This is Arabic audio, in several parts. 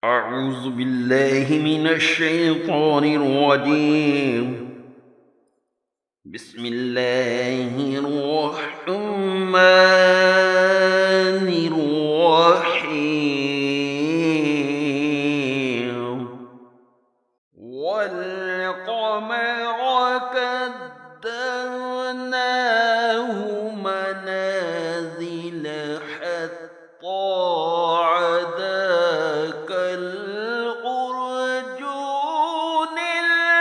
أعوذ بالله من الشيطان الرجيم. بسم الله الرحمن الرحيم. والقمر قدرناه منازل حتى عدا كالعرجون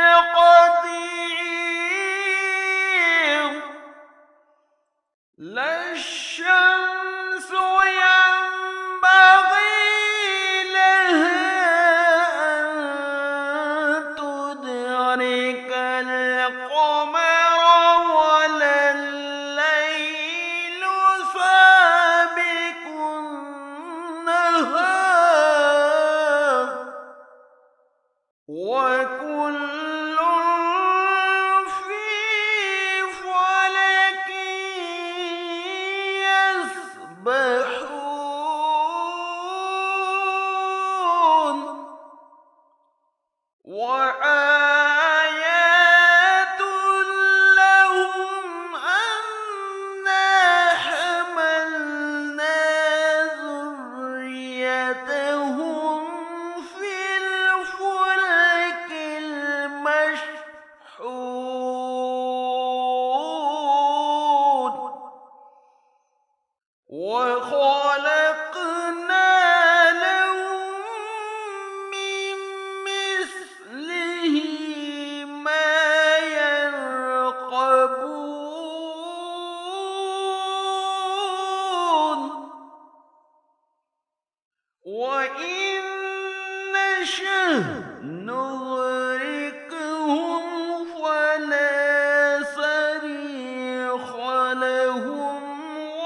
القديم. لا الشمس ينبغي لها أن تدرك القمر ولا الليل سابق النهار، وكل في فلك يسبحون. وآيات لهم أنا حملنا ذريتهم في الفلك المشحون، وخلقنا لهم من مثله ما يركبون. وإن نشأ نغرقهم فلا صريخ لهم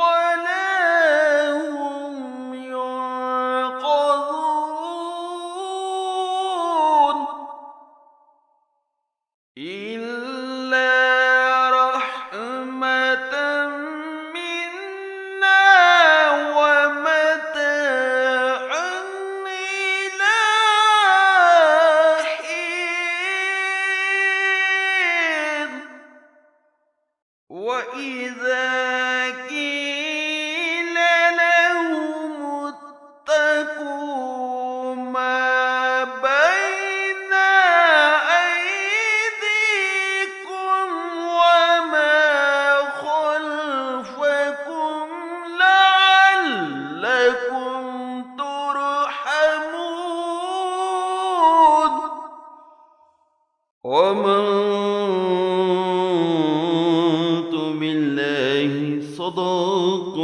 ولا هم ينقذون إلا رحمة منا ومتاعا إلى حين. وإذا قيل لهم اتقوا ما بين أيديكم وما خلفكم لعلكم ترحمون. وآمنت بالله صدق